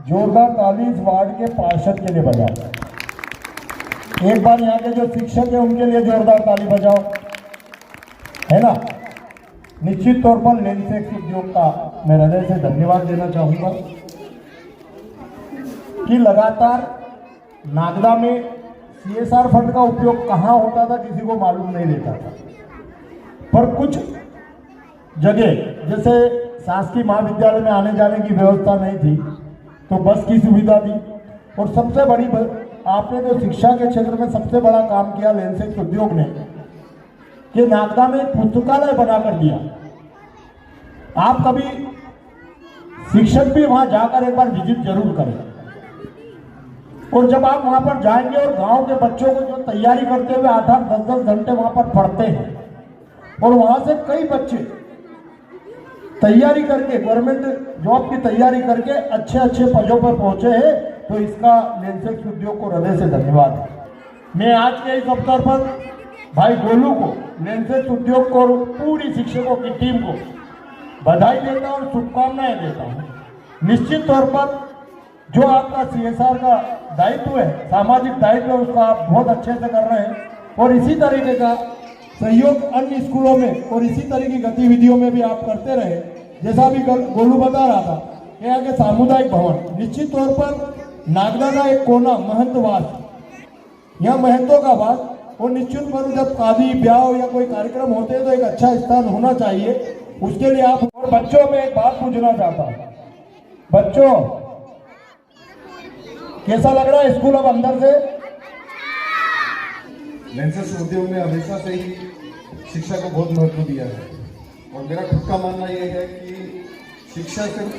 जोरदार ताली इस वार्ड के पार्षद के लिए बजाओ। एक बार यहाँ के जो शिक्षक है उनके लिए जोरदार ताली बजाओ, है ना। निश्चित तौर पर लेंसेक्स उद्योग का मैं हृदय से धन्यवाद देना चाहूंगा कि लगातार नागदा में CSR फंड का उपयोग कहाँ होता था किसी को मालूम नहीं रहता था, पर कुछ जगह जैसे शासकीय महाविद्यालय में आने जाने की व्यवस्था नहीं थी तो बस की सुविधा दी, और सबसे बड़ी आपने जो शिक्षा के क्षेत्र में सबसे बड़ा काम किया लेंसेक्स उद्योग ने कि नागदा में एक पुस्तकालय बना कर दिया। आप कभी शिक्षक भी वहां जाकर एक बार विजिट जरूर करें, और जब आप वहां पर जाएंगे और गांव के बच्चों को जो तैयारी करते हुए 8-8, 10-10 घंटे वहां पर पढ़ते हैं, और वहां से कई बच्चे तैयारी करके गवर्नमेंट जॉब की तैयारी करके अच्छे अच्छे पदों पर पहुंचे हैं, तो इसका लेंसेक्स उद्योग को हृदय से धन्यवाद है। मैं आज के इस अवसर पर भाई गोलू को, लेंसेक्स उद्योग को और पूरी शिक्षकों की टीम को बधाई देता हूं और शुभकामनाएं देता हूं। निश्चित तौर पर जो आपका CSR का दायित्व है, सामाजिक दायित्व है, उसका आप बहुत अच्छे से कर रहे हैं, और इसी तरीके का सहयोग अन्य स्कूलों में और इसी तरह की गतिविधियों में भी आप करते रहे। जैसा भी गोलू बता रहा था कि यहाँ के सामुदायिक भवन, निश्चित तौर पर नागदा का एक कोना महंतवास, यहाँ महंतों का वास, और निश्चित पर जब शादी ब्याह या कोई कार्यक्रम होते हैं तो एक अच्छा स्थान होना चाहिए, उसके लिए आप। और बच्चों में एक बात पूछना चाहता हूँ, बच्चों कैसा लग रहा है स्कूल अब अंदर से? लेंसेक्स उद्योग में हमेशा से ही शिक्षा को बहुत महत्व दिया है, और मेरा खुद का मानना यह है कि शिक्षा सिर्फ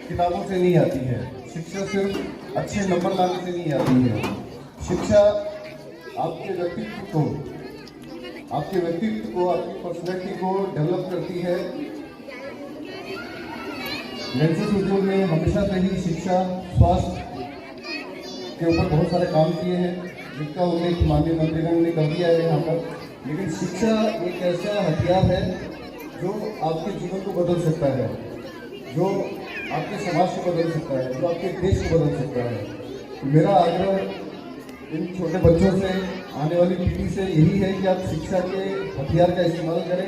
किताबों से नहीं आती है, शिक्षा सिर्फ अच्छे नंबर लाने से नहीं आती है। शिक्षा आपके व्यक्तित्व को, आपकी पर्सनैलिटी को डेवलप करती है। लेंसेक्स उद्योग में हमेशा से ही शिक्षा, स्वास्थ्य के ऊपर बहुत सारे काम किए हैं, जिसका उल्लेख माननीय मंत्रीगण ने कर दिया है यहाँ पर। लेकिन शिक्षा एक ऐसा हथियार है जो आपके जीवन को बदल सकता है, जो आपके समाज को बदल सकता है, जो आपके देश को बदल सकता है। मेरा आग्रह इन छोटे बच्चों से, आने वाली पीढ़ी से यही है कि आप शिक्षा के हथियार का इस्तेमाल करें,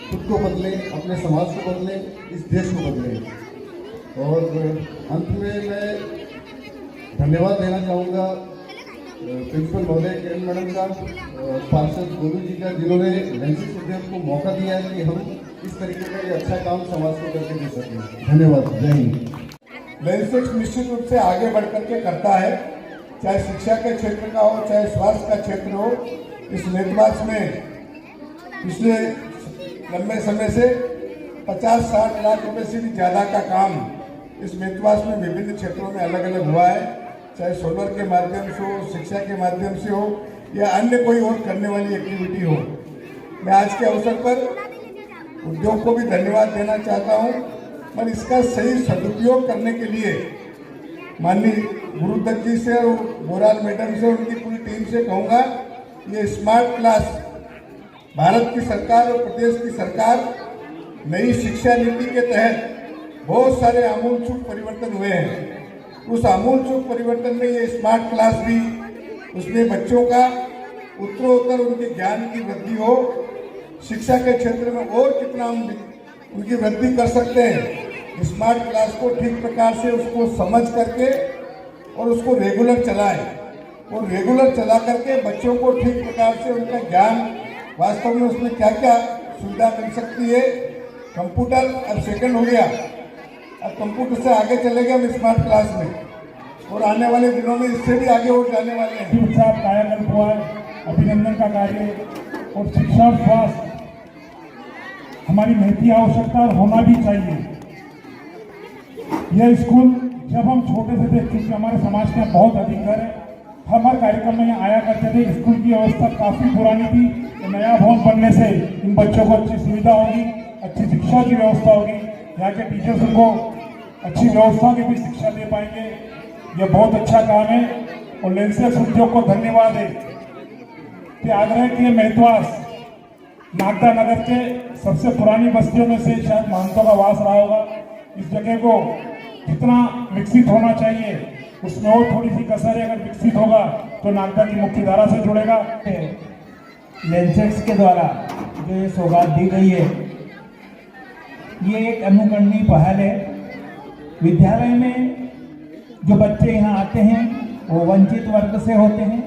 खुद को बदलें, अपने समाज को बदलें, इस देश को बदलें। और अंत में मैं धन्यवाद देना चाहूँगा प्रिंसिपल महोदय किरण मैडम का, पार्षद गोलू जी का, जिन्होंने लेंसेक्स उद्योग को मौका दिया है कि हम इस तरीके का ये अच्छा काम समाज को करके दे सकें। धन्यवाद। जय हिंद। लेंसेक्स निश्चित रूप से आगे बढ़ करके करता है, चाहे शिक्षा के क्षेत्र का हो, चाहे स्वास्थ्य का क्षेत्र हो। इस नेतवास में पिछले लंबे समय से 50-60 लाख रुपए से भी ज़्यादा का काम इस नेतवास में विभिन्न क्षेत्रों में अलग अलग हुआ है, चाहे सोलर के माध्यम से हो, शिक्षा के माध्यम से हो, या अन्य कोई और करने वाली एक्टिविटी हो। मैं आज के अवसर पर उद्योग को भी धन्यवाद देना चाहता हूं, पर इसका सही सदुपयोग करने के लिए माननीय गुरुदत्त जी से और बोराल मैडम से, उनकी पूरी टीम से कहूँगा, ये स्मार्ट क्लास भारत की सरकार और प्रदेश की सरकार नई शिक्षा नीति के तहत बहुत सारे आमूलचूल परिवर्तन हुए हैं। उस आमूलचूल परिवर्तन में ये स्मार्ट क्लास भी, उसमें बच्चों का उत्तरोत्तर उनके ज्ञान की वृद्धि हो, शिक्षा के क्षेत्र में और कितना हम उनकी वृद्धि कर सकते हैं। स्मार्ट क्लास को ठीक प्रकार से उसको समझ करके और उसको रेगुलर चलाएं, और रेगुलर चला करके बच्चों को ठीक प्रकार से उनका ज्ञान, वास्तव में उसमें क्या क्या सुविधा मिल सकती है। कंप्यूटर अब सेकंड हो गया, अब कंप्यूटर से आगे चलेंगे हम स्मार्ट क्लास में, और आने वाले दिनों में इससे भी आगे और जाने वाले हैं। साहब कायाकल्प हुआ है, अभिनंदन का कार्य, और शिक्षा और स्वास्थ्य हमारी महती आवश्यकता और होना भी चाहिए। यह स्कूल जब हम छोटे से थे, क्योंकि हमारे समाज के बहुत अधिक घर है, हमारे कार्यक्रम में यहाँ आया करते थे। स्कूल की व्यवस्था काफ़ी पुरानी थी, तो नया भवन बनने से इन बच्चों को अच्छी सुविधा होगी, अच्छी शिक्षा की व्यवस्था होगी, यहाँ के टीचर्स उनको अच्छी व्यवस्था की भी शिक्षा दे पाएंगे। यह बहुत अच्छा काम है, और लेंसेक्स उद्योग को धन्यवाद है कि आग्रह किए मेहतवास नागदा नगर के सबसे पुरानी बस्तियों में से शायद महंतों का वास रहा होगा। इस जगह को जितना विकसित होना चाहिए उसमें और थोड़ी सी कसर है। अगर विकसित होगा तो नागदा की मुख्य धारा से जुड़ेगा। लेंसेक्स के द्वारा जो ये सौगात दी गई है, ये एक अनुकरणीय पहल है। विद्यालय में जो बच्चे यहाँ आते हैं वो वंचित वर्ग से होते हैं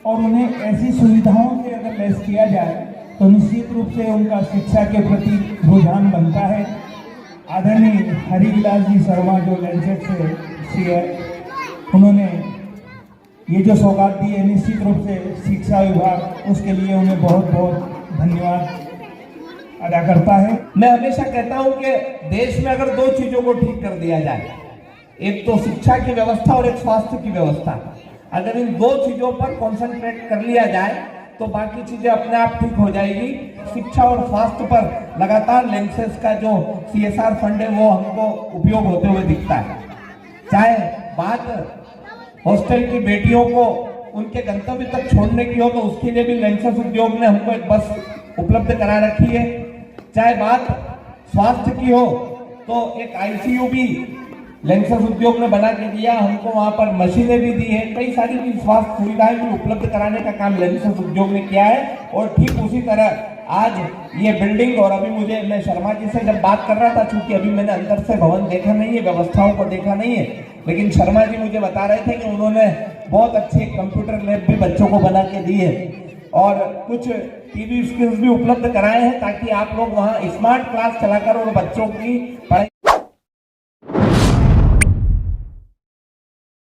और उन्हें ऐसी सुविधाओं से अगर लैस किया जाए तो निश्चित रूप से उनका शिक्षा के प्रति रुझान बनता है। आदरणीय हरिविलास जी शर्मा जो लेंसेक्स से है, उन्होंने ये जो सौगात दी है, निश्चित रूप से शिक्षा विभाग उसके लिए उन्हें बहुत बहुत धन्यवाद अदा करता है। मैं हमेशा कहता हूं कि देश में अगर दो चीजों को ठीक कर दिया जाए, एक तो शिक्षा की व्यवस्था और एक स्वास्थ्य की व्यवस्था, अगर इन दो चीजों पर कॉन्सेंट्रेट कर लिया जाए तो बाकी चीजें अपने आप ठीक हो जाएगी। शिक्षा और स्वास्थ्य पर लगातार लेंसेस का जो CSR फंड है वो हमको उपयोग होते हुए दिखता है। चाहे बात हॉस्टल की बेटियों को उनके गंतव्य तक छोड़ने की हो तो उसके लिए भी लेंसेस उद्योग ने हमको एक बस उपलब्ध करा रखी है। चाहे बात स्वास्थ्य की हो तो एक ICU भी लेंसेस उद्योग ने बना के दिया हमको, वहां पर मशीनें भी दी है, कई सारी भी स्वास्थ्य सुविधाएं भी उपलब्ध कराने का काम लेंसेस उद्योग ने किया है। और ठीक उसी तरह आज ये बिल्डिंग, और अभी मैं शर्मा जी से जब बात कर रहा था, चूंकि अभी मैंने अंदर से भवन देखा नहीं है, व्यवस्थाओं को देखा नहीं है, लेकिन शर्मा जी मुझे बता रहे थे कि उन्होंने बहुत अच्छे कंप्यूटर लैब भी बच्चों को बना के दी है और कुछ TV स्किल्स भी उपलब्ध कराए हैं ताकि आप लोग वहाँ स्मार्ट क्लास चलाकर और बच्चों की पढ़ाई